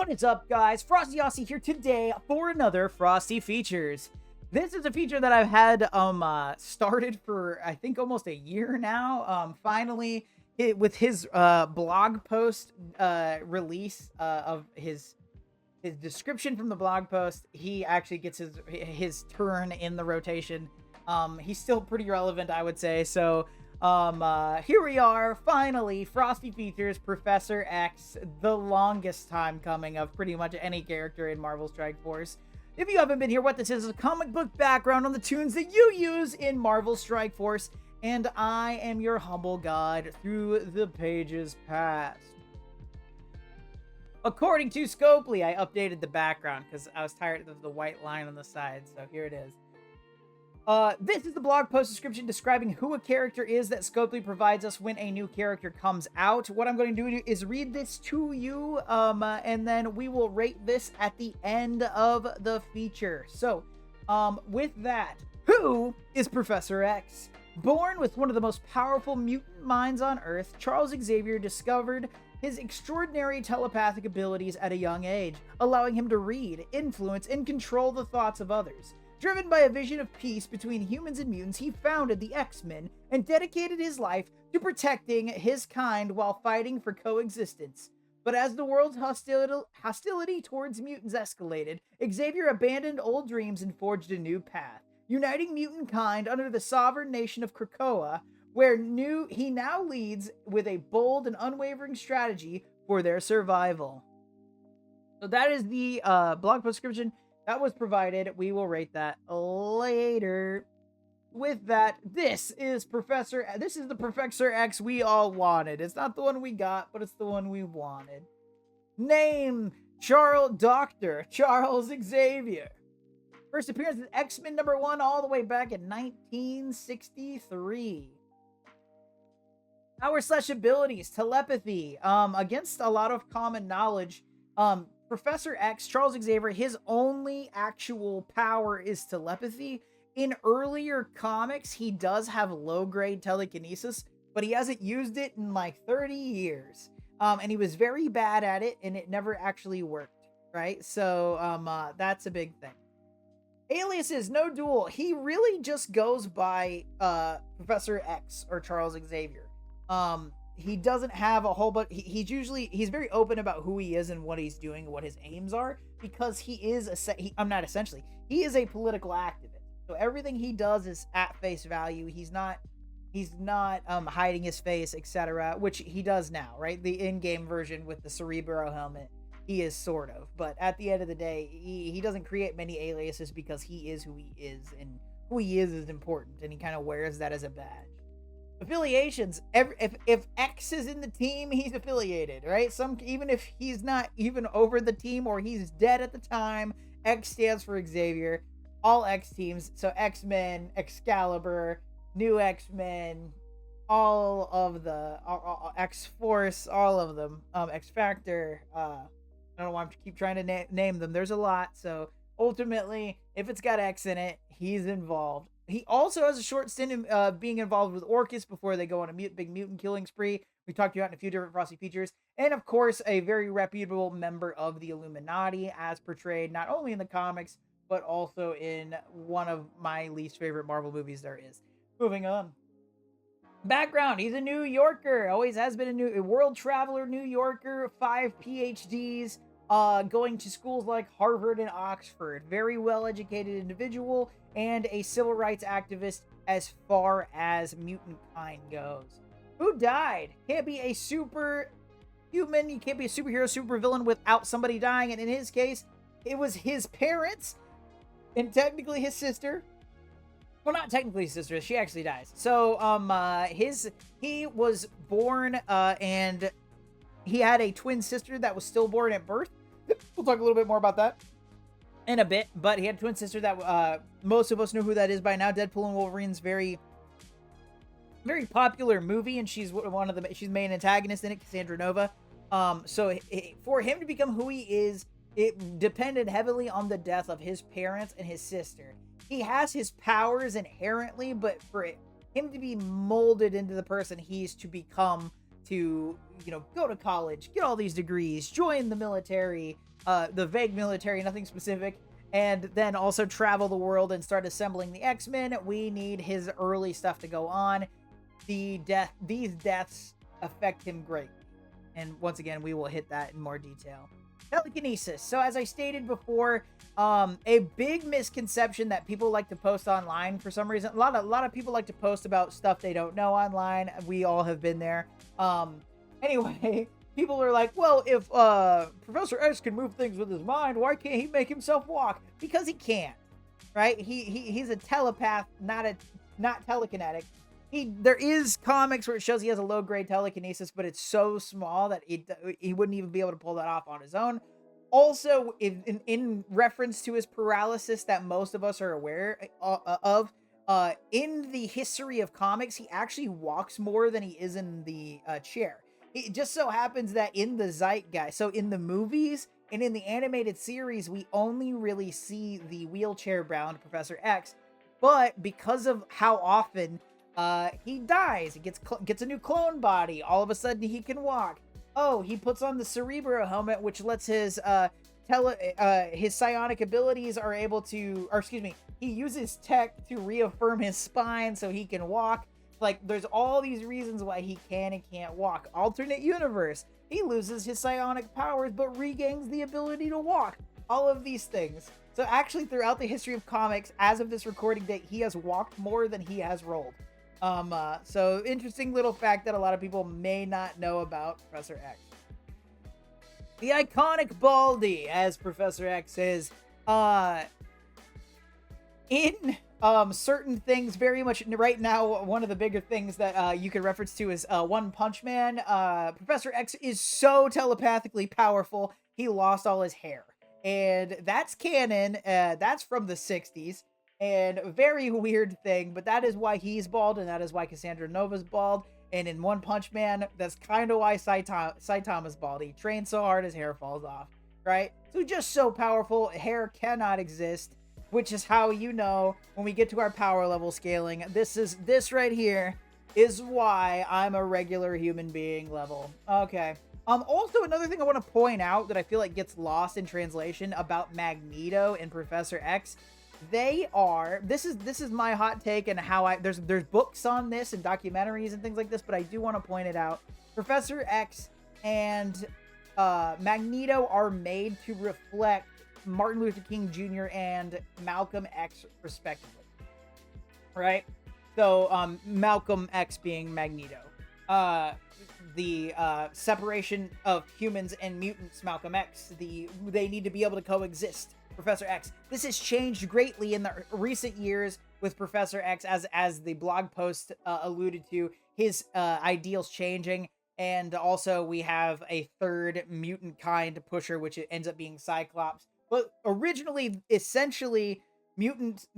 What is up, guys? Frosty here today for another Frosty Features. This is a feature that I've had started for I think almost a year now. Finally, with his blog post release of his description from the blog post, he actually gets his turn in the rotation. He's still pretty relevant, I would say. So here we are, finally, Frosty Features Professor X, the longest time coming of pretty much any character in Marvel Strike Force. If you haven't been here, what this is a comic book background on the tunes that you use in Marvel Strike Force, and I am your humble guide through the pages past. According to Scopely, I updated the background because I was tired of the white line on the side, so here it is. This is the blog post description describing who a character is that Scopely provides us when a new character comes out. What I'm going to do is read this to you, and then we will rate this at the end of the feature. So, with that, who is Professor X? Born with one of the most powerful mutant minds on Earth, Charles Xavier discovered his extraordinary telepathic abilities at a young age, allowing him to read, influence, and control the thoughts of others. Driven by a vision of peace between humans and mutants, he founded the X-Men and dedicated his life to protecting his kind while fighting for coexistence. But as the world's hostility towards mutants escalated, Xavier abandoned old dreams and forged a new path, uniting mutant kind under the sovereign nation of Krakoa, where he now leads with a bold and unwavering strategy for their survival. So that is the blog post description that was provided. We will rate that later. With that, this is the Professor X we all wanted. It's not the one we got, but it's the one we wanted. Name: Dr. Charles Xavier. First appearance in X-Men #1 all the way back in 1963. Power/abilities: telepathy. Against a lot of common knowledge, Professor X, Charles Xavier, his only actual power is telepathy. In earlier comics, he does have low-grade telekinesis, but he hasn't used it in like 30 years. And he was very bad at it, and it never actually worked, right? So that's a big thing. Aliases: no duel. He really just goes by Professor X or Charles Xavier. He doesn't have a whole bunch. He's very open about who he is and what he's doing and what his aims are, because he is he is a political activist. So everything he does is at face value. He's not hiding his face, etc., which he does now, right? The in-game version with the Cerebro helmet, he is sort of, but at the end of the day, he doesn't create many aliases because he is who he is, and who he is important, and he kind of wears that as a badge. Affiliations: if X is in the team, he's affiliated, right? Even if he's not even over the team or he's dead at the time, X stands for Xavier. All X teams, so X-Men, Excalibur, New X-Men, all of the X-Force, all of them, X-Factor. I don't know why I keep trying to name them. There's a lot, so ultimately, if it's got X in it, he's involved. He also has a short stint in being involved with Orchis before they go on a big mutant killing spree. We talked about in a few different Frosty Features. And of course, a very reputable member of the Illuminati, as portrayed not only in the comics, but also in one of my least favorite Marvel movies there is. Moving on. Background: he's a New Yorker. Always has been a world traveler, New Yorker, 5 PhDs. Going to schools like Harvard and Oxford. Very well-educated individual and a civil rights activist as far as mutant kind goes. Who died? Can't be a superhuman, you can't be a superhero, supervillain without somebody dying, and in his case, it was his parents and technically his sister. Well, not technically his sister, she actually dies. So, he was born, and he had a twin sister that was stillborn at birth. We'll talk a little bit more about that in a bit, but he had a twin sister that most of us know who that is by now. Deadpool and Wolverine's very, very popular movie, and she's she's the main antagonist in it, Cassandra Nova. So for him to become who he is, it depended heavily on the death of his parents and his sister. He has his powers inherently, but for him to be molded into the person he's to become, to, go to college, get all these degrees, join the military, the vague military, nothing specific, and then also travel the world and start assembling the X-Men. We need his early stuff to go on. These deaths affect him greatly. And once again, we will hit that in more detail. Telekinesis. So as I stated before, a big misconception that people like to post online for some reason. A lot of people like to post about stuff they don't know online. We all have been there. Anyway, people are like, well, if Professor X can move things with his mind, why can't he make himself walk? Because he can't, right? He's a telepath, not telekinetic. There is comics where it shows he has a low grade telekinesis, but it's so small that he wouldn't even be able to pull that off on his own. Also, in reference to his paralysis that most of us are aware of, in the history of comics, he actually walks more than he is in the chair. It just so happens that in the zeitgeist, so in the movies and in the animated series, we only really see the wheelchair-bound Professor X. But because of how often he dies, he gets a new clone body, all of a sudden he can walk. Oh, he puts on the Cerebro helmet, which lets his psionic abilities are able to, or excuse me, he uses tech to reaffirm his spine so he can walk. Like, there's all these reasons why he can and can't walk. Alternate universe, he loses his psionic powers but regains the ability to walk. All of these things. So actually, throughout the history of comics, as of this recording date, he has walked more than he has rolled. So interesting little fact that a lot of people may not know about Professor X. The iconic Baldy, as Professor X is, in certain things, very much right now, one of the bigger things that you could reference to is One Punch Man. Professor X is so telepathically powerful, he lost all his hair. And that's canon. That's from the 60s. And a very weird thing, but that is why he's bald, and that is why Cassandra Nova's bald. And in One Punch Man, that's kind of why Saitama's bald. He trains so hard his hair falls off, right? So just so powerful, hair cannot exist, which is how you know when we get to our power level scaling, this right here is why I'm a regular human being level. Okay. Also, another thing I want to point out that I feel like gets lost in translation about Magneto and Professor X. This is my hot take, and how there's books on this and documentaries and things like this, but I do want to point it out. Professor X and Magneto are made to reflect Martin Luther King Jr. and Malcolm X respectively, right? So Malcolm X being Magneto, the separation of humans and mutants, Malcolm X, they need to be able to coexist. Professor X. This has changed greatly in the recent years with Professor X, as the blog post alluded to, his ideals changing, and also we have a third mutant kind pusher, which ends up being Cyclops. But originally, essentially, mutants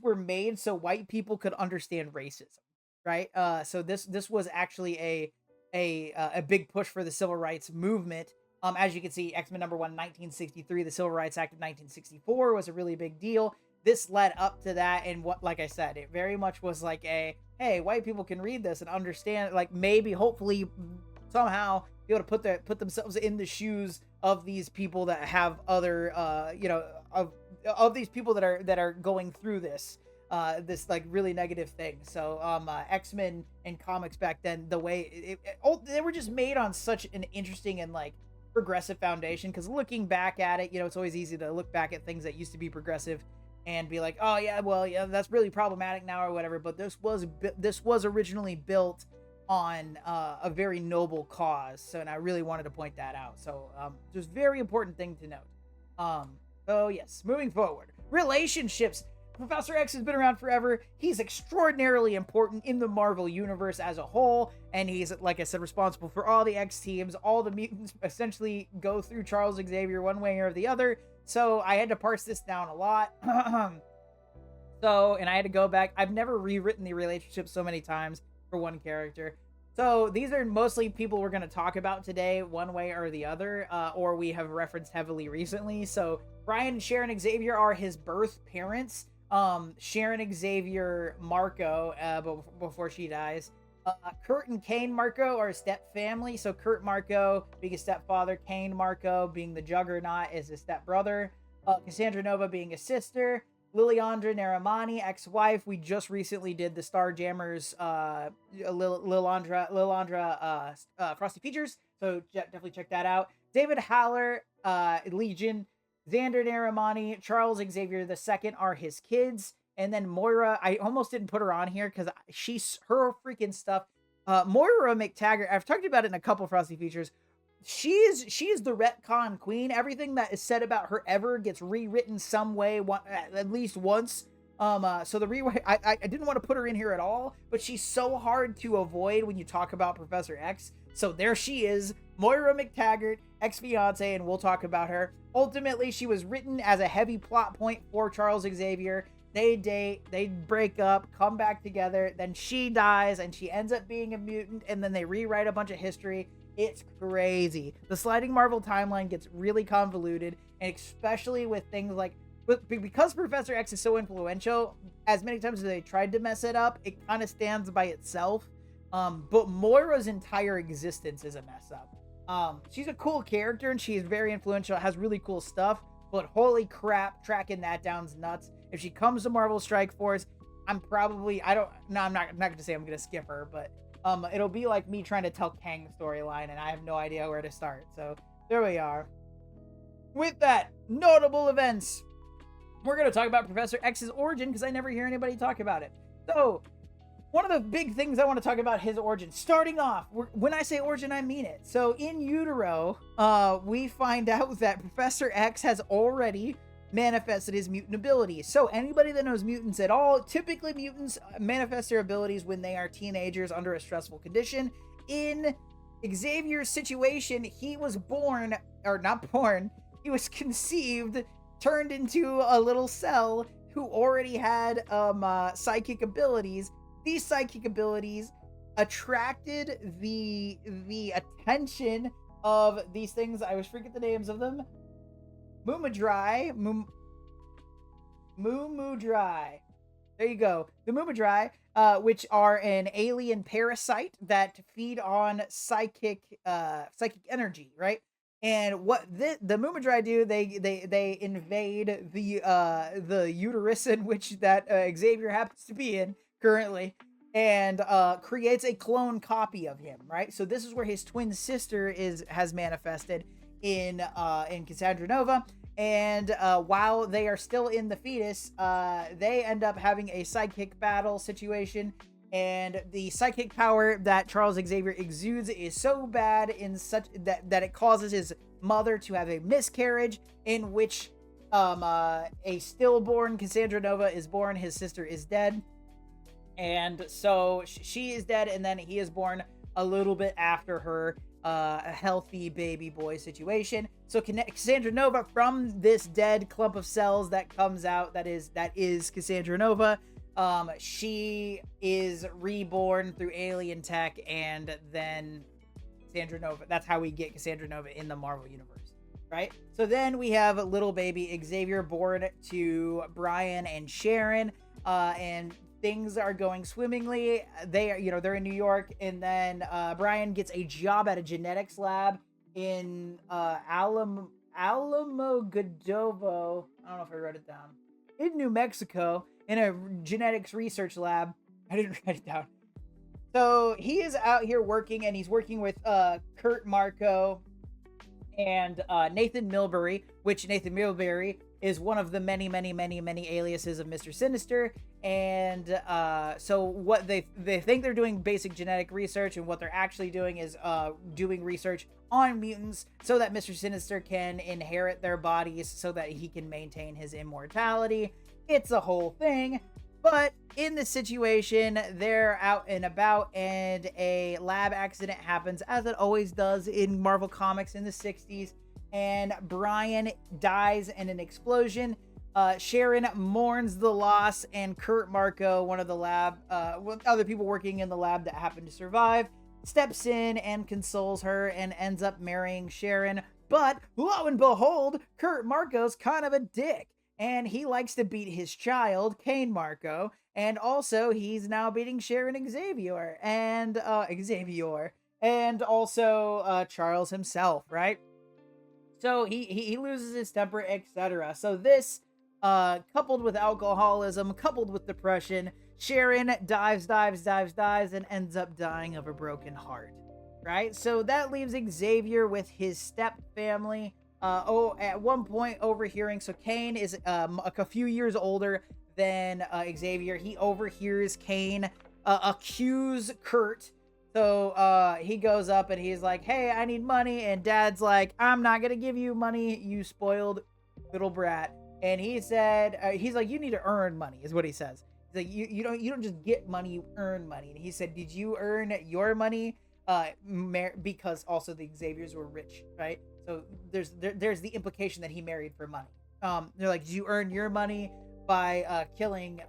were made so white people could understand racism, right? So this was actually a big push for the civil rights movement. As you can see, X-Men #1, 1963, the Civil Rights Act of 1964 was a really big deal. This led up to that, and like I said, it very much was like hey, white people can read this and understand, like maybe, hopefully, somehow be able to put themselves in the shoes of these people that have other, of these people that are going through this like really negative thing. So X-Men and comics back then, the way they were just made on such an interesting and like progressive foundation, because looking back at it, it's always easy to look back at things that used to be progressive and be like, oh yeah, well, yeah, that's really problematic now or whatever, but this was originally built on a very noble cause. So, and I really wanted to point that out. So just very important thing to note. So yes, moving forward, relationships. Professor X has been around forever. He's extraordinarily important in the Marvel Universe as a whole, and he's, like I said, responsible for all the X teams. All the mutants essentially go through Charles Xavier one way or the other, so I had to parse this down a lot. And I had to go back. I've never rewritten the relationship so many times for one character. So these are mostly people we're going to talk about today, one way or the other, or we have referenced heavily recently. So Brian and Sharon Xavier are his birth parents. Sharon Xavier Marco, before she dies, Kurt and Kane Marco are a step family. So Kurt Marco being a stepfather, Kane Marco being the Juggernaut is his stepbrother, Cassandra Nova being a sister, Liliandra Naramani, ex-wife. We just recently did the Starjammers, Lilandra, Frosty Features. So definitely check that out. David Haller, Legion, Xander Naramani, Charles Xavier II are his kids. And then Moira, I almost didn't put her on here because she's her freaking stuff. Moira McTaggart, I've talked about it in a couple Frosty Features. She is the retcon queen. Everything that is said about her ever gets rewritten some way, at least once. So the rewrite, I didn't want to put her in here at all, but she's so hard to avoid when you talk about Professor X. So there she is, Moira McTaggart, ex-fiance, and we'll talk about her. Ultimately, she was written as a heavy plot point for Charles Xavier. They date, they break up, come back together, then she dies, and she ends up being a mutant, and then they rewrite a bunch of history. It's crazy. The sliding Marvel timeline gets really convoluted, and especially with things like, because Professor X is so influential, as many times as they tried to mess it up, it kind of stands by itself. But Moira's entire existence is a mess up. She's a cool character, and she's very influential, has really cool stuff, but holy crap, tracking that down's nuts. If she comes to Marvel Strike Force, I'm not going to say I'm going to skip her, but it'll be like me trying to tell Kang's storyline, and I have no idea where to start. So there we are. With that, notable events. We're going to talk about Professor X's origin because I never hear anybody talk about it. So one of the big things I want to talk about his origin. Starting off, when I say origin, I mean it. So in utero, we find out that Professor X has already manifested his mutant abilities. So anybody that knows mutants at all, typically mutants manifest their abilities when they are teenagers under a stressful condition. In Xavier's situation, he was he was conceived, turned into a little cell who already had psychic abilities. These psychic abilities attracted the attention of these things. I always forget the names of them. Mumadry. There you go. The Mumadry, which are an alien parasite that feed on psychic energy, right? And what the Mumadry do, they invade the uterus in which that Xavier happens to be in currently, and creates a clone copy of him, right? So this is where his twin sister has manifested in Cassandra Nova. And while they are still in the fetus, they end up having a psychic battle situation. And the psychic power that Charles Xavier exudes is so bad that it causes his mother to have a miscarriage, in which a stillborn Cassandra Nova is born. His sister is dead. And so she is dead, and then he is born a little bit after her. A healthy baby boy situation. So Cassandra Nova, from this dead clump of cells that comes out, that is Cassandra Nova, she is reborn through alien tech, and then Cassandra Nova, that's how we get Cassandra Nova in the Marvel universe, right? So then we have little baby Xavier born to Brian and Sharon, and things are going swimmingly. They're in New York, and then Brian gets a job at a genetics lab in Alamogordo. I don't know if I wrote it down. In New Mexico, in a genetics research lab. I didn't write it down. So he is out here working, and he's working with Kurt Marco and Nathan Milbury, which Nathan Milbury is one of the many aliases of Mr. Sinister. And so what they think they're doing basic genetic research, and what they're actually doing is doing research on mutants so that Mr. Sinister can inherit their bodies so that he can maintain his immortality. It's a whole thing. But in this situation, they're out and about, and a lab accident happens, as it always does in Marvel Comics in the 60s, and Brian dies in an explosion. Sharon mourns the loss, and Kurt Marco, one of the lab, other people working in the lab that happen to survive, steps in and consoles her and ends up marrying Sharon. But lo and behold, Kurt Marco's kind of a dick, and he likes to beat his child, Kane Marco, and also he's now beating Sharon Xavier, and also Charles himself, right? So he loses his temper, etc. So this, coupled with alcoholism, coupled with depression, Sharon dives, and ends up dying of a broken heart. Right? So that leaves Xavier with his step family. At one point overhearing, so Kane is a few years older than Xavier. He overhears Kane accuse Kurt. So he goes up and he's like, "Hey, I need money." And Dad's like, "I'm not gonna give you money, you spoiled little brat." And he said, "He's like, you need to earn money," is what he says. He's like, you don't just get money, you earn money." And he said, "Did you earn your money?" Because also the Xaviers were rich, right? So there's the implication that he married for money. They're like, "Did you earn your money by killing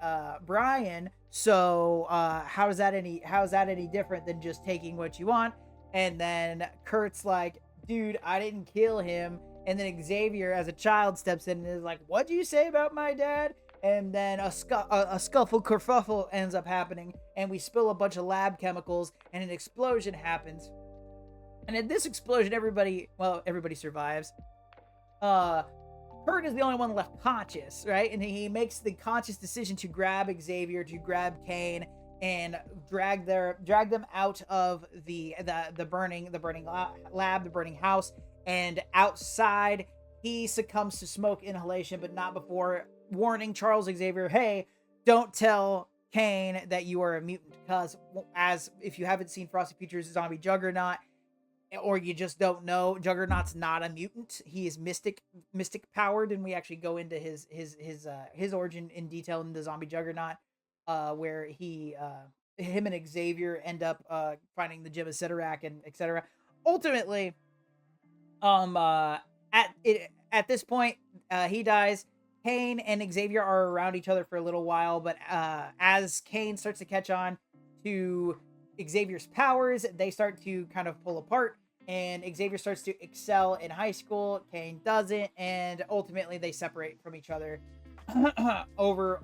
Brian? So how's that any different than just taking what you want?" And then Kurt's like, "Dude, I didn't kill him." And then Xavier, as a child, steps in and is like, "What do you say about my dad?" And then a scuffle kerfuffle ends up happening, and we spill a bunch of lab chemicals, and an explosion happens. And in this explosion, everybody survives. Kurt is the only one left conscious, right? And he makes the conscious decision to grab Xavier, to grab Kane, and drag them out of the burning lab, the burning house. And outside, he succumbs to smoke inhalation, but not before warning Charles Xavier, "Hey, don't tell Kane that you are a mutant," because, as if you haven't seen Frosty Future's Zombie Juggernaut, or you just don't know, Juggernaut's not a mutant. He is mystic powered, and we actually go into his origin in detail in the Zombie Juggernaut, where him and Xavier end up finding the Gem of Sidorak and etc. Ultimately, at this point, he dies. Kane and Xavier are around each other for a little while, but as Kane starts to catch on to Xavier's powers, they start to kind of pull apart, and Xavier starts to excel in high school. Kane doesn't, and ultimately they separate from each other over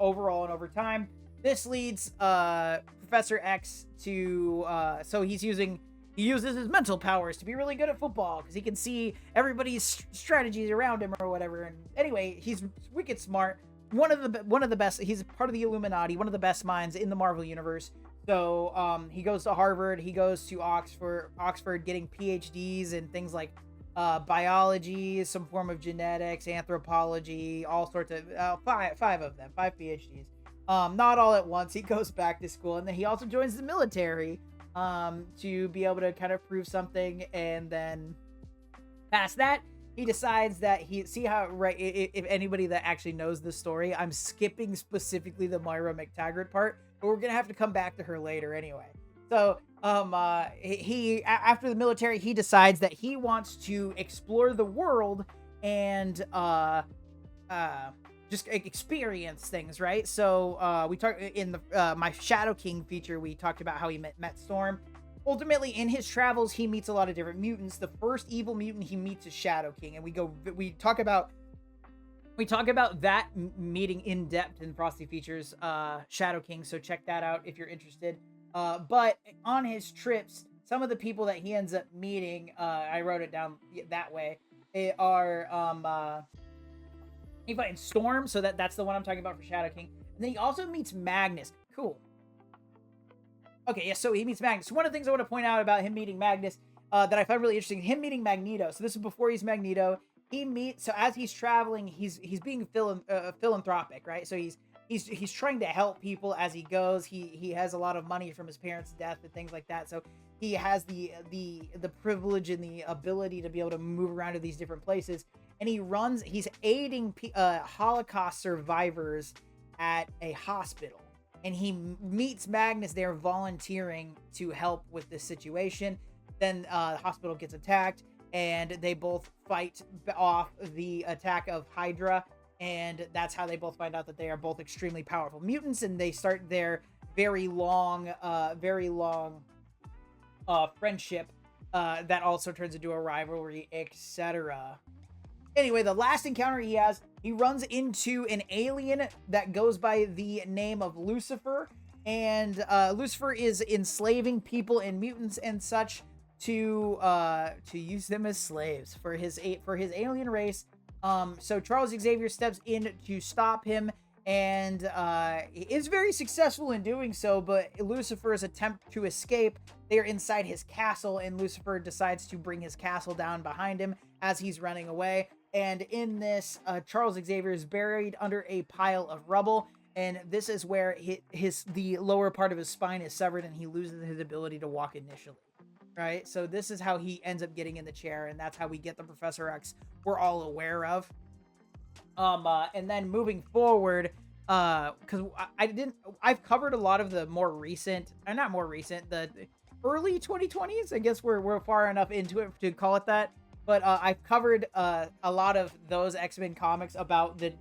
time. This leads Professor X to so he uses his mental powers to be really good at football because he can see everybody's strategies around him or whatever. And anyway, he's wicked smart. One of the best. He's part of the Illuminati, one of the best minds in the Marvel universe. So he goes to Harvard. He goes to Oxford, getting PhDs in things like biology, some form of genetics, anthropology, all sorts of five PhDs. Not all at once. He goes back to school, and then he also joins the military to be able to kind of prove something. And then past that, he decides that if anybody that actually knows the story, I'm skipping specifically the Moira McTaggart part, but we're gonna have to come back to her later anyway. So he after the military, he decides that he wants to explore the world and just experience things, right? So we talked in the my Shadow King feature, we talked about how he met Storm. Ultimately, in his travels, he meets a lot of different mutants. The first evil mutant he meets is Shadow King, and we talk about that meeting in depth in Frosty Features Shadow King, so check that out if you're interested. But on his trips, some of the people that he ends up meeting, I wrote it down that way, are he finds Storm, so that's the one I'm talking about for Shadow King. And then he also meets Magnus. Cool. Okay, yeah, so he meets Magnus. One of the things I want to point out about him meeting Magnus that I find really interesting, him meeting Magneto. So this is before he's Magneto. So as he's traveling, he's being philanthropic, right? So he's trying to help people as he goes. He has a lot of money from his parents' death and things like that. So he has the privilege and the ability to be able to move around to these different places. And he's aiding Holocaust survivors at a hospital. And he meets Magnus there volunteering to help with this situation. Then the hospital gets attacked, and they both fight off the attack of Hydra. And that's how they both find out that they are both extremely powerful mutants, and they start their very long friendship that also turns into a rivalry, etc. Anyway, the last encounter he has, he runs into an alien that goes by the name of Lucifer, and Lucifer is enslaving people and mutants and such to use them as slaves for his alien race. So Charles Xavier steps in to stop him, and is very successful in doing so. But Lucifer's attempt to escape, they are inside his castle, and Lucifer decides to bring his castle down behind him as he's running away. And in this, Charles Xavier is buried under a pile of rubble, and this is where the lower part of his spine is severed, and he loses his ability to walk initially. Right, so this is how he ends up getting in the chair, and that's how we get the Professor X we're all aware of. And then moving forward, because I've covered a lot of the more recent, not more recent, the early 2020s. I guess we're far enough into it to call it that. But I've covered a lot of those X-Men comics about the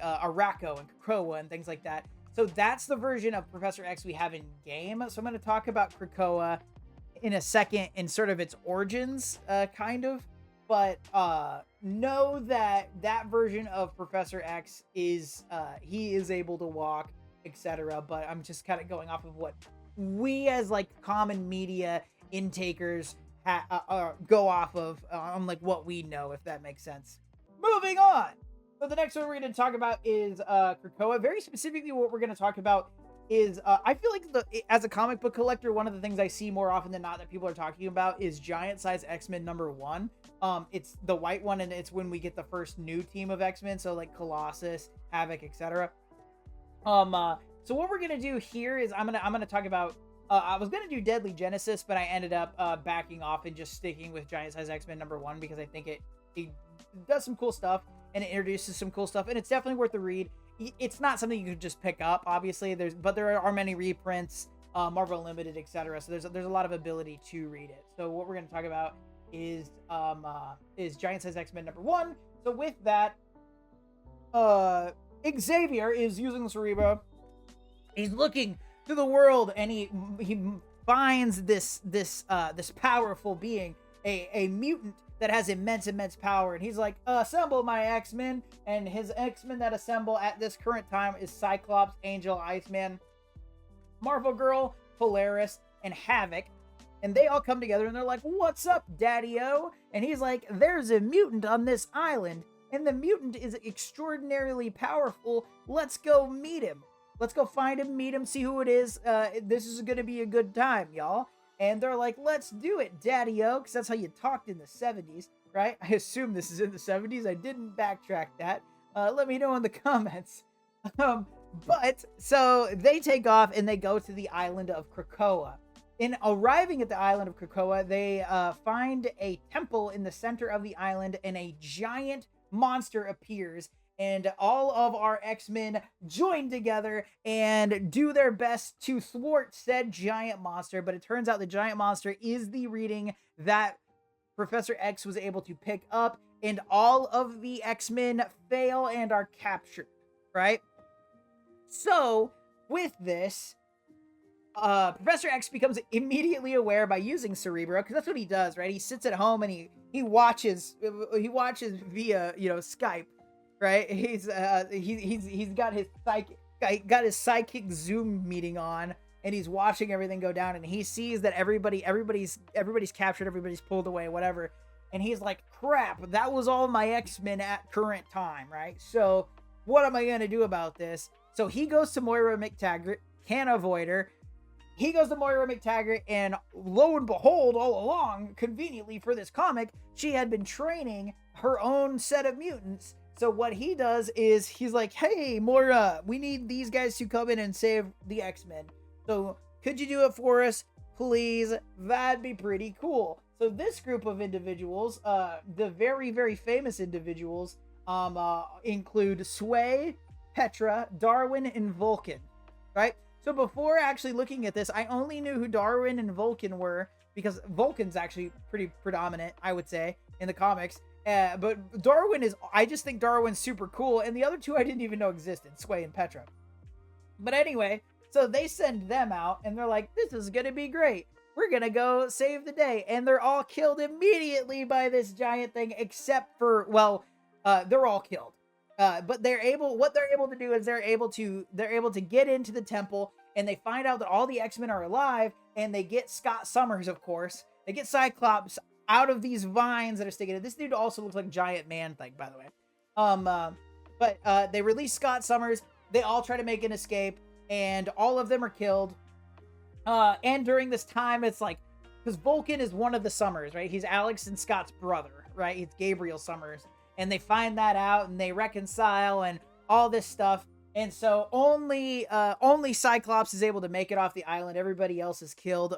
Araco and Krakoa and things like that. So that's the version of Professor X we have in game. So I'm going to talk about Krakoa in a second and sort of its origins, kind of. But know that version of Professor X is he is able to walk, etc. But I'm just kind of going off of what we as like common media intakers go off of on like what we know, if that makes sense. Moving on. So the next one we're going to talk about is Krakoa. Very specifically, what we're going to talk about is I feel like as a comic book collector, one of the things I see more often than not that people are talking about is Giant Size X-Men #1. It's the white one, and it's when we get the first new team of X-Men, so like Colossus, Havoc, etc. So what we're gonna do here is I'm gonna talk about. I was gonna do Deadly Genesis, but I ended up backing off and just sticking with Giant Size X-Men #1 because I think it does some cool stuff and it introduces some cool stuff, and it's definitely worth the read. It's not something you could just pick up, obviously. But there are many reprints, Marvel Limited, etc. So there's a lot of ability to read it. So what we're going to talk about is Giant Size X-Men #1. So with that, Xavier is using the Cerebro. He's looking to the world, and he finds this powerful being, a mutant that has immense power, and he's like, assemble my X-Men. And his X-Men that assemble at this current time is Cyclops, Angel, Iceman, Marvel Girl, Polaris, and Havoc. And they all come together and they're like, what's up, Daddy-O? And he's like, there's a mutant on this island, and the mutant is extraordinarily powerful. Let's go meet him. Let's go find him, meet him, see who it is. This is gonna be a good time, y'all. And they're like, let's do it, Daddy-O, because that's how you talked in the 70s, right? I assume this is in the 70s. I didn't backtrack that. Let me know in the comments. But, so they take off and they go to the island of Krakoa. In arriving at the island of Krakoa, they find a temple in the center of the island, and a giant monster appears. And all of our X-Men join together and do their best to thwart said giant monster. But it turns out the giant monster is the reading that Professor X was able to pick up. And all of the X-Men fail and are captured, right? So, with this, Professor X becomes immediately aware by using Cerebro, because that's what he does, right? He sits at home and he watches via, Skype. Right, he's got his psychic Zoom meeting on, and he's watching everything go down, and he sees that everybody's captured, everybody's pulled away, whatever, and he's like, crap, that was all my X-Men at current time, right? So what am I gonna do about this? So he goes to Moira McTaggart, can't avoid her. He goes to Moira McTaggart, and lo and behold, all along, conveniently for this comic, she had been training her own set of mutants. So what he does is he's like, hey, Moira, we need these guys to come in and save the X-Men. So could you do it for us, please? That'd be pretty cool. So this group of individuals, the very, very famous individuals, include Sway, Petra, Darwin, and Vulcan, right? So before actually looking at this, I only knew who Darwin and Vulcan were because Vulcan's actually pretty predominant, I would say, in the comics. But Darwin I just think Darwin's super cool, and the other two I didn't even know existed, Sway and Petra. But anyway, so they send them out, and they're like, this is gonna be great. We're gonna go save the day. And they're all killed immediately by this giant thing, except for, they're all killed. But what they're able to do is they're able to get into the temple, and they find out that all the X-Men are alive, and they get Scott Summers, of course. They get Cyclops out of these vines that are sticking. This dude also looks like Giant Man thing, by the way. Um, uh, but they release Scott Summers. They all try to make an escape, and all of them are killed. And during this time, it's like, because Vulcan is one of the Summers, right? He's Alex and Scott's brother, right? He's Gabriel Summers. And they find that out, and they reconcile and all this stuff. And so only Cyclops is able to make it off the island. Everybody else is killed.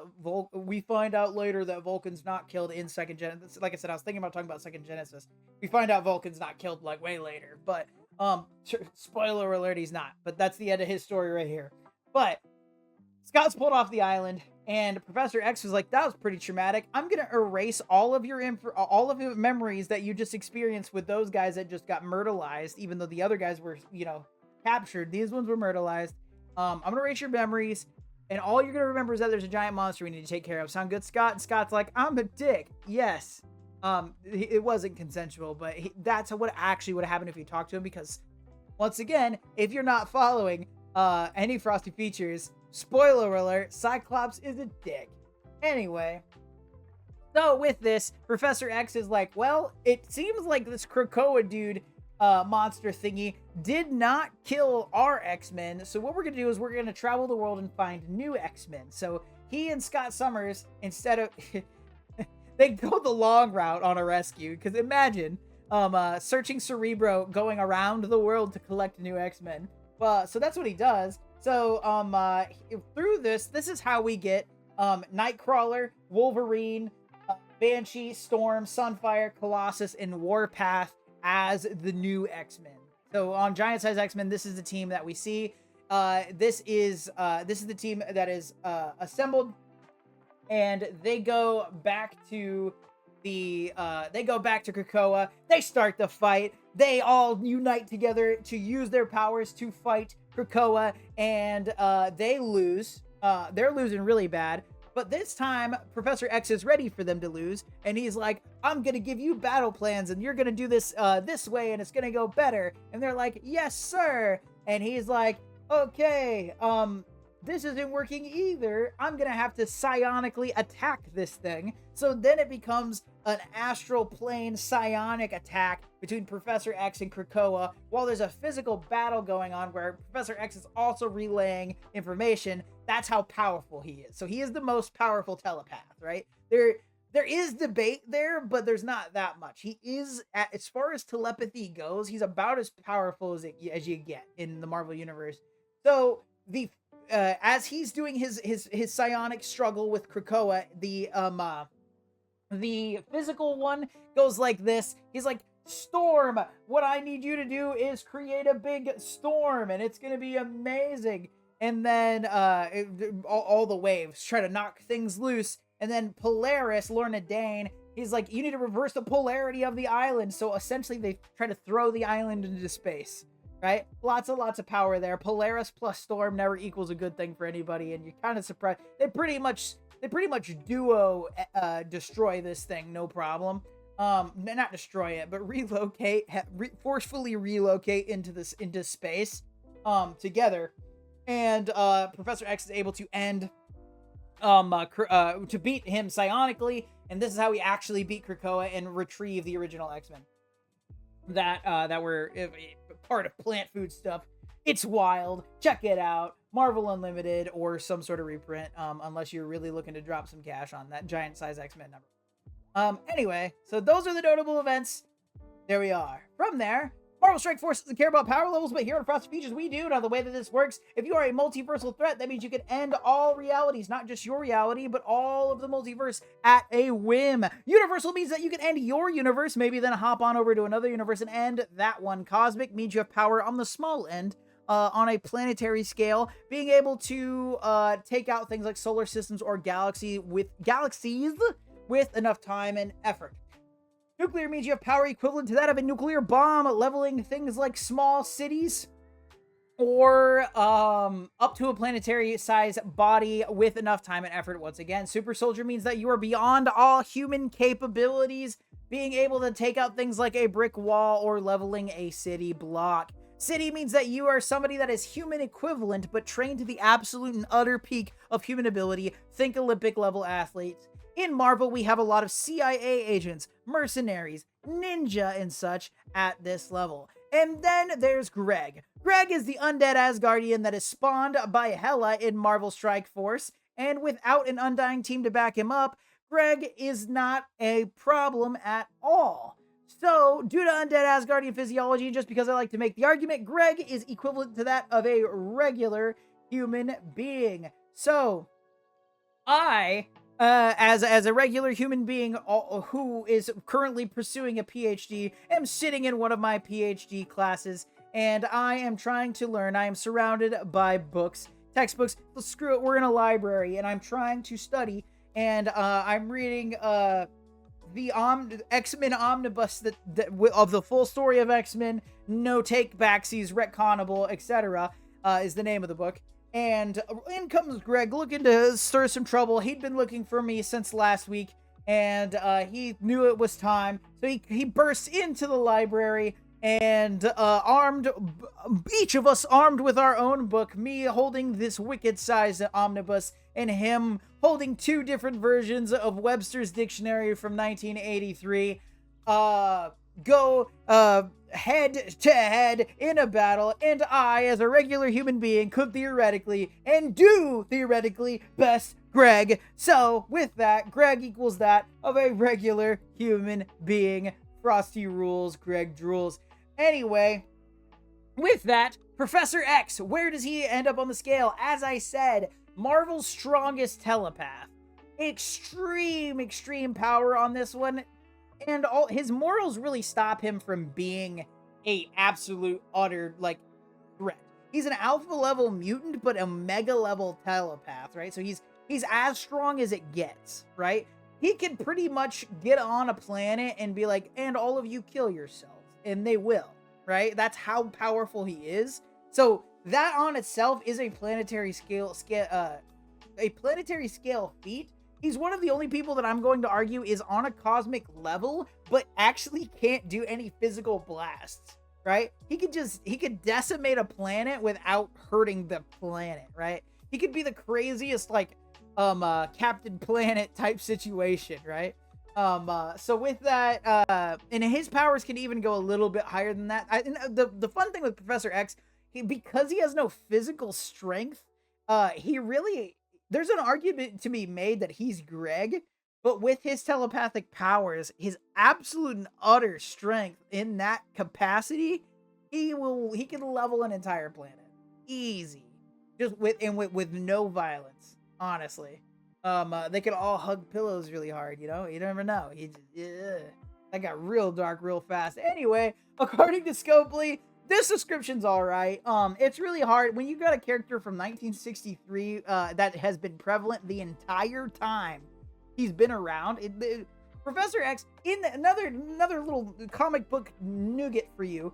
We find out later that Vulcan's not killed in Second Genesis. Like I said, I was thinking about talking about Second Genesis. We find out Vulcan's not killed like way later. But spoiler alert, he's not. But that's the end of his story right here. But Scott's pulled off the island, and Professor X was like, "That was pretty traumatic. I'm gonna erase all of your memories that you just experienced with those guys that just got myrtleized, even though the other guys were, captured. These ones were myrtleized. I'm gonna erase your memories, and all you're gonna remember is that there's a giant monster we need to take care of. Sound good, Scott?" And Scott's like, "I'm a dick." Yes. It wasn't consensual, but that's what actually would have happened if you talked to him, because once again, if you're not following any Frosty features, spoiler alert, Cyclops is a dick. Anyway, so with this, Professor X is like, well, it seems like this Krakoa dude monster thingy did not kill our X-Men, so what we're gonna do is we're gonna travel the world and find new X-Men. So he and Scott Summers, instead of they go the long route on a rescue, because imagine searching Cerebro going around the world to collect new X-Men. So that's what he does. So through this is how we get Nightcrawler, Wolverine, Banshee, Storm, Sunfire, Colossus, and Warpath as the new X-Men. So on Giant Size X-Men, this is the team that we see. This is the team that is assembled, and they go back to Krakoa. They start the fight. They all unite together to use their powers to fight Krakoa, and they lose. They're losing really bad. But this time, Professor X is ready for them to lose, and he's like, "I'm gonna give you battle plans, and you're gonna do this this way, and it's gonna go better." And they're like, "Yes, sir." And he's like, "Okay, this isn't working either. I'm gonna have to psionically attack this thing." So then it becomes an astral plane psionic attack between Professor X and Krakoa, while there's a physical battle going on where Professor X is also relaying information. That's how powerful he is. So he is the most powerful telepath, right? There is debate there, but there's not that much. He is, as far as telepathy goes, he's about as powerful as you get in the Marvel Universe. So as he's doing his psionic struggle with Krakoa, the physical one goes like this. He's like, "Storm, what I need you to do is create a big storm, and it's gonna be amazing." And then all the waves try to knock things loose. And then Polaris, Lorna Dane, he's like, "You need to reverse the polarity of the island." So essentially they try to throw the island into space, right? Lots of power there. Polaris plus Storm never equals a good thing for anybody, and you're kind of surprised. They pretty much duo destroy this thing, no problem. Not destroy it, but forcefully relocate into space together. And Professor X is able to end to beat him psionically, and this is how we actually beat Krakoa and retrieve the original X-Men that were part of Plant Food stuff. It's wild. Check it out. Marvel Unlimited or some sort of reprint, unless you're really looking to drop some cash on that Giant Size X-Men number. Anyway, so those are the notable events. There we are. From there, Marvel Strike Force doesn't care about power levels, but here at Frosty Features, we do. Now, the way that this works, if you are a multiversal threat, that means you can end all realities, not just your reality, but all of the multiverse at a whim. Universal means that you can end your universe, maybe then hop on over to another universe and end that one. Cosmic means you have power on the small end, on a planetary scale, being able to take out things like solar systems or galaxies with enough time and effort. Nuclear means you have power equivalent to that of a nuclear bomb, leveling things like small cities or up to a planetary size body with enough time and effort. Once again, super soldier means that you are beyond all human capabilities. being able to take out things like a brick wall or leveling a city block. City means that you are somebody that is human equivalent, but trained to the absolute and utter peak of human ability. Think Olympic level athletes. In Marvel, we have a lot of CIA agents, mercenaries, ninja, and such at this level. And then there's Greg. Greg is the undead Asgardian that is spawned by Hela in Marvel Strike Force, and without an Undying team to back him up, Greg is not a problem at all. So, due to undead Asgardian physiology, just because I like to make the argument, Greg is equivalent to that of a regular human being. So, I, as a regular human being who is currently pursuing a PhD, am sitting in one of my PhD classes, and I am trying to learn. I am surrounded by books, textbooks. So screw it, we're in a library, and I'm trying to study, and I'm reading the X-Men Omnibus of the full story of X-Men, no take backsies, retconnable, etc. Is the name of the book. And in comes Greg looking to stir some trouble. He'd been looking for me since last week, and he knew it was time. So he bursts into the library, and each of us armed with our own book, me holding this wicked-sized omnibus, and him holding two different versions of Webster's Dictionary from 1983, go head to head in a battle, and I, as a regular human being, could theoretically, and do theoretically, best Greg. So, with that, Greg equals that of a regular human being. Frosty rules, Greg drools. Anyway, with that, Professor X, where does he end up on the scale? As I said, Marvel's strongest telepath. Extreme power on this one. And all his morals really stop him from being a absolute utter threat. He's an alpha level mutant, but a mega level telepath, right? So he's as strong as it gets, right? He can pretty much get on a planet and be like, and all of you kill yourselves, and they will, right? That's how powerful he is. So that on itself is a planetary scale feat. He's one of the only people that I'm going to argue is on a cosmic level, but actually can't do any physical blasts, right? He could decimate a planet without hurting the planet, right? He could be the craziest, Captain Planet type situation, right? So with that, and his powers can even go a little bit higher than that. The fun thing with Professor X, because he has no physical strength, there's an argument to be made that he's Greg, but with his telepathic powers, his absolute and utter strength in that capacity, he can level an entire planet. Easy. Just with no violence, honestly. They could all hug pillows really hard, you know? You never know. That got real dark real fast. Anyway, according to Scopely, this description's alright. It's really hard when you got a character from 1963 that has been prevalent the entire time he's been around. Professor X, in another little comic book nougat for you.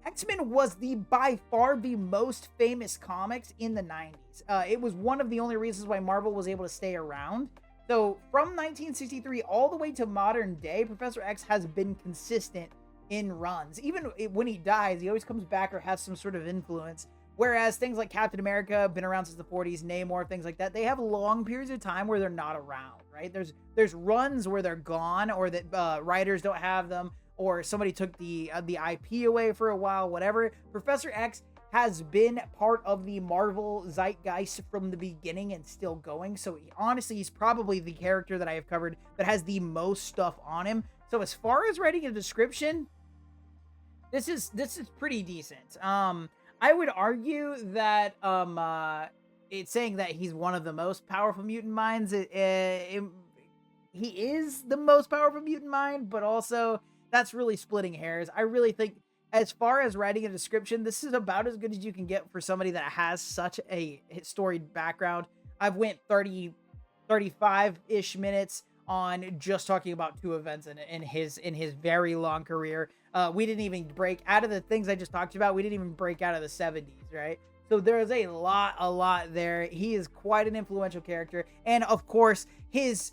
X-Men was by far the most famous comics in the 90s. It was one of the only reasons why Marvel was able to stay around. So from 1963 all the way to modern day, Professor X has been consistent in runs. Even when he dies, he always comes back or has some sort of influence. Whereas things like Captain America have been around since the 40s, Namor, things like that, they have long periods of time where they're not around, right? There's runs where they're gone, or that writers don't have them, or somebody took the IP away for a while, whatever. Professor X has been part of the Marvel zeitgeist from the beginning and still going. So honestly, he's probably the character that I have covered that has the most stuff on him. So as far as writing a description, this is pretty decent. I would argue that it's saying that he's one of the most powerful mutant minds. He is the most powerful mutant mind, but also that's really splitting hairs. I really think as far as writing a description, this is about as good as you can get for somebody that has such a storied background. I've went 35-ish minutes on just talking about two events in his very long career. We didn't even break out of the things I just talked about. We didn't even break out of the 70s, right? So there's a lot there. He is quite an influential character, and of course his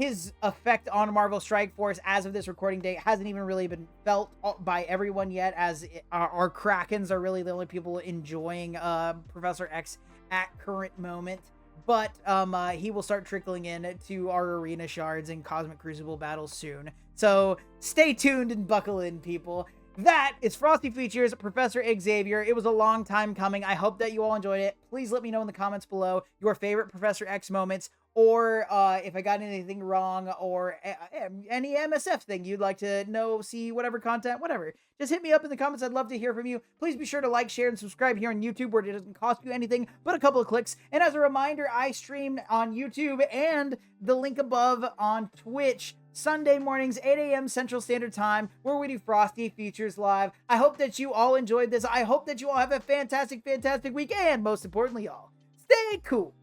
his effect on Marvel Strike Force as of this recording date hasn't even really been felt by everyone yet, as our Krakens are really the only people enjoying Professor X at current moment. But he will start trickling in to our arena shards and Cosmic Crucible battles soon. So stay tuned and buckle in, people. That is Frosty Features Professor Xavier. It was a long time coming. I hope that you all enjoyed it. Please let me know in the comments below your favorite Professor X moments, or if I got anything wrong, or any MSF thing you'd like to know, see, whatever content, whatever. Just hit me up in the comments. I'd love to hear from you. Please be sure to like, share, and subscribe here on YouTube, where it doesn't cost you anything but a couple of clicks. And as a reminder, I stream on YouTube and the link above on Twitch Sunday mornings, 8 a.m. Central Standard Time, where we do Frosty Features live. I hope that you all enjoyed this. I hope that you all have a fantastic, fantastic week. And most importantly, y'all, stay cool.